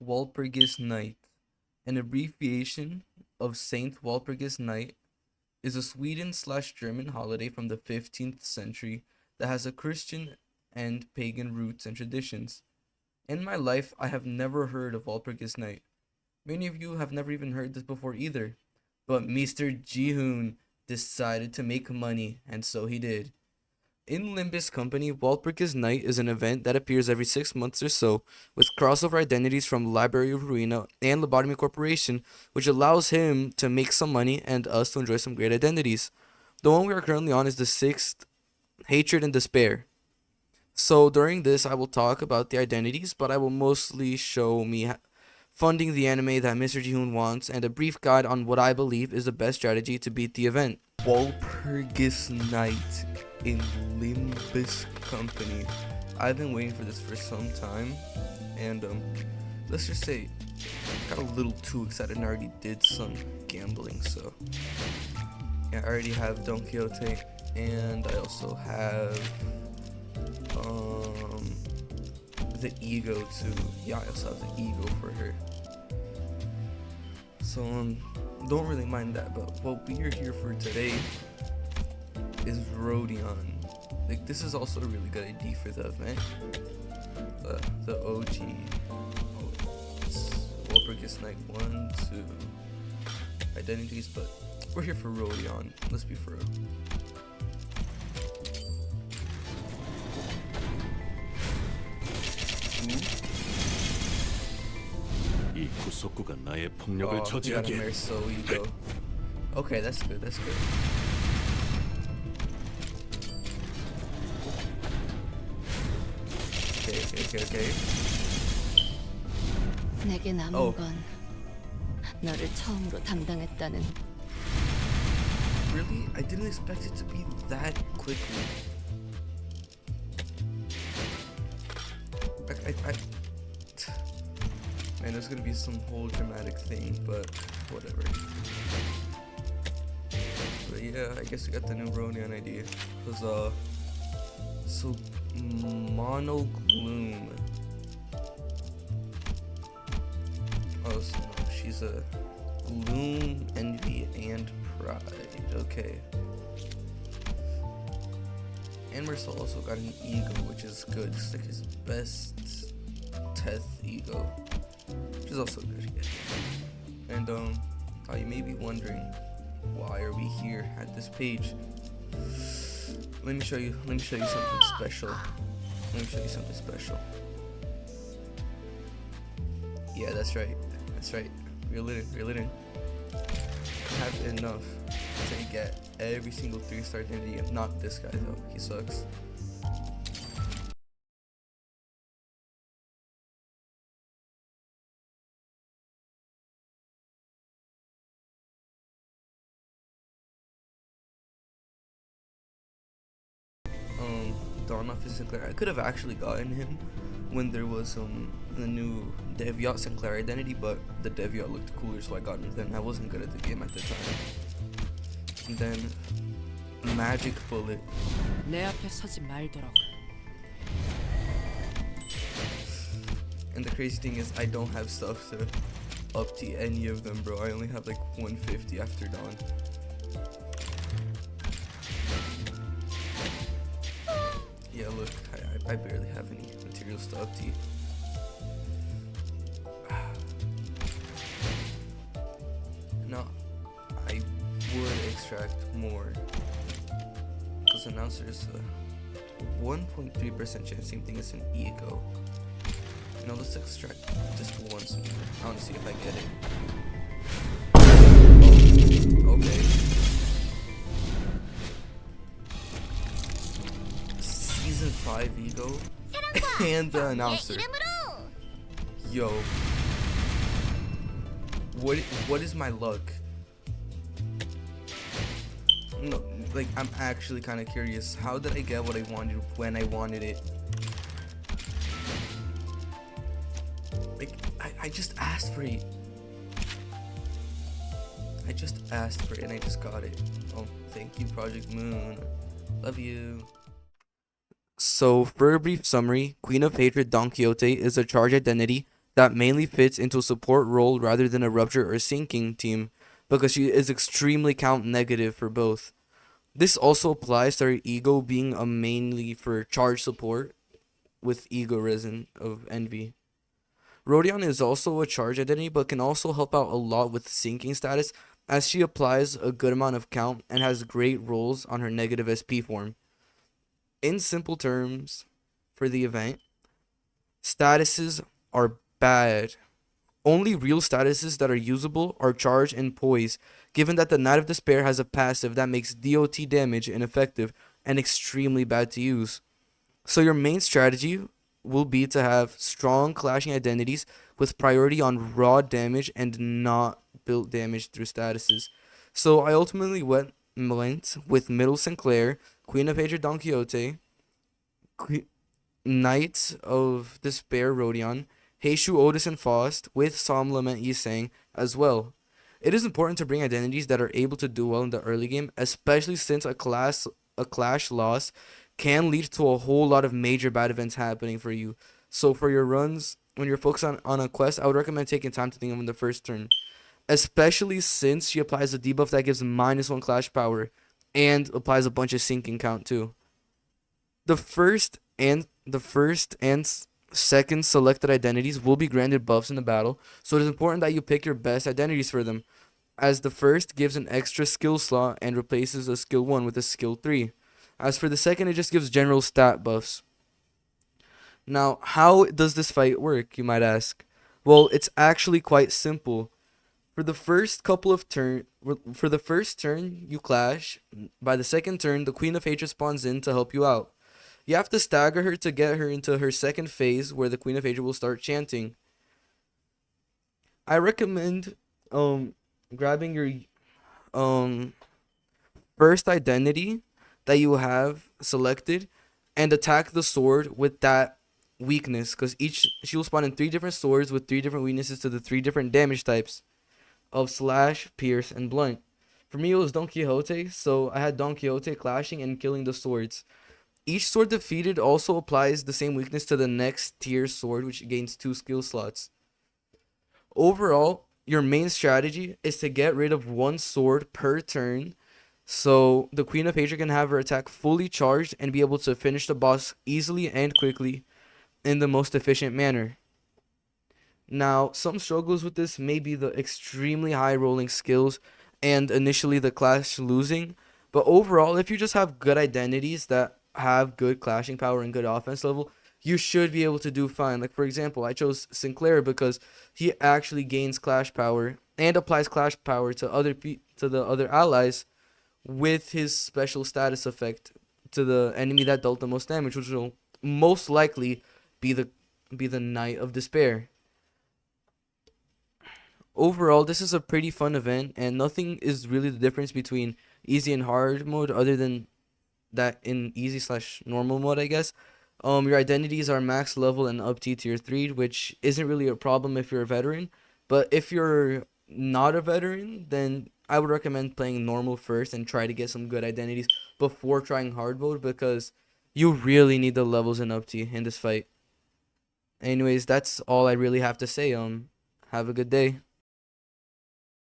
Walpurgisnight, an abbreviation of Saint Walpurgisnight, is a Sweden/German holiday from the 15th century that has a Christian and pagan roots and traditions. In my life, I have never heard of Walpurgisnight. Many of you have never even heard this before either. But Mr. Jihoon decided to make money, and so he did. In Limbus Company, Walpurgisnight is an event that appears every 6 months or so, with crossover identities from Library of Ruina and Lobotomy Corporation, which allows him to make some money and us to enjoy some great identities. The one we are currently on is the sixth, Hatred and Despair. So during this, I will talk about the identities, but I will mostly show me funding the anime that Mr. Jihoon wants and a brief guide on what I believe is the best strategy to beat the event. Walpurgisnight in Limbus Company. I've been waiting for this for some time, and let's just say I got a little too excited and I already did some gambling. So yeah, I already have Don Quixote, and I also have the ego too. Yeah, I also have the ego for her. So don't really mind that, but what we are here for today is Rodion. Like, this is also a really good ID for the event. The OG. It's Walpurgisnight 1, 2 identities, but we're here for Rodion. Let's be for real. 이 구속구가 나의 폭력을 Oh, you gotta 저지하게. marry sayI though. Okay, that's good, that's good. Okay. 내게 남은 Oh. 건 너를 처음으로 담당했다는 Really? I didn't expect it to be that quickly. I Man, there's gonna be some whole dramatic thing, but whatever. But yeah, I guess we got the new Rodion idea. Cause so Mono Gloom. Oh, so no, she's a Gloom, Envy, and Pride. Okay. And Marcel also got an ego, which is good. It's like his best Teth ego, which is also good. Yeah. And you may be wondering, why are we here at this page? Let me show you something special. Yeah, that's right. Reel it in. I have enough to get every single 3-star identity. Not this guy though, he sucks. Dawn of Sinclair. I could have actually gotten him when there was the new Deviot Sinclair identity, but the Deviot looked cooler, so I got him then. I wasn't good at the game at the time. And then Magic Bullet. 내 앞에 서지 말도록. And the crazy thing is, I don't have stuff to up to any of them, bro. I only have like 150 after Dawn. Yeah, look, I barely have any materials to up to. Now, I would extract more, because announcer is a 1.3% chance, same thing as an ego. Now let's extract just once more. I want to see if I get it. Oh, okay. Season 5 ego and the announcer. Yo. What is my luck? No, like, I'm actually kind of curious. How did I get what I wanted when I wanted it? Like, I just asked for it. I just asked for it and I just got it. Oh, thank you, Project Moon. Love you. So, for a brief summary, Queen of Hatred Don Quixote is a charged identity that mainly fits into a support role rather than a rupture or sinking team, because she is extremely count negative for both. This also applies to her ego being a mainly for charge support with ego risen of envy. Rodion is also a charge identity but can also help out a lot with sinking status, as she applies a good amount of count and has great rolls on her negative SP form. In simple terms, for the event, statuses are bad. Only real statuses that are usable are charge and poise, given that the Knight of Despair has a passive that makes DOT damage ineffective and extremely bad to use. So your main strategy will be to have strong clashing identities with priority on raw damage and not built damage through statuses. So I ultimately went with Middle Sinclair, Queen of Hatred Don Quixote, Knight of Despair Rodion, Heishu Otis and Faust, with Psalm Lament Yisang as well. It is important to bring identities that are able to do well in the early game, especially since a clash loss can lead to a whole lot of major bad events happening for you. So for your runs, when you're focused on a quest, I would recommend taking time to think of them in the first turn, especially since she applies a debuff that gives -1 clash power and applies a bunch of sinking count too. The first and second selected identities will be granted buffs in the battle, so it is important that you pick your best identities for them, as the first gives an extra skill slot and replaces a skill 1 with a skill 3. As for the second, it just gives general stat buffs. Now, how does this fight work, you might ask? Well, it's actually quite simple. For the first turn, you clash. By the second turn, the Queen of Hatred spawns in to help you out. You have to stagger her to get her into her second phase, where the Queen of Hatred will start chanting. I recommend grabbing your first identity that you have selected and attack the sword with that weakness, because she will spawn in 3 different swords with 3 different weaknesses to the 3 different damage types of slash, pierce, and blunt. For me, it was Don Quixote, so I had Don Quixote clashing and killing the swords. Each sword defeated also applies the same weakness to the next tier sword, which gains 2 skill slots. Overall, your main strategy is to get rid of 1 sword per turn, so the Queen of Hatred can have her attack fully charged and be able to finish the boss easily and quickly in the most efficient manner. Now, some struggles with this may be the extremely high rolling skills and initially the clash losing, but overall, if you just have good identities that have good clashing power and good offense level, you should be able to do fine. Like, for example, I chose Sinclair because he actually gains clash power and applies clash power to the other allies with his special status effect to the enemy that dealt the most damage, which will most likely be the Knight of Despair. Overall, this is a pretty fun event, and nothing is really the difference between easy and hard mode other than that in easy/normal mode, I guess. Your identities are max level and up to tier 3, which isn't really a problem if you're a veteran. But if you're not a veteran, then I would recommend playing normal first and try to get some good identities before trying hard mode, because you really need the levels in up T in this fight. Anyways, that's all I really have to say. Have a good day.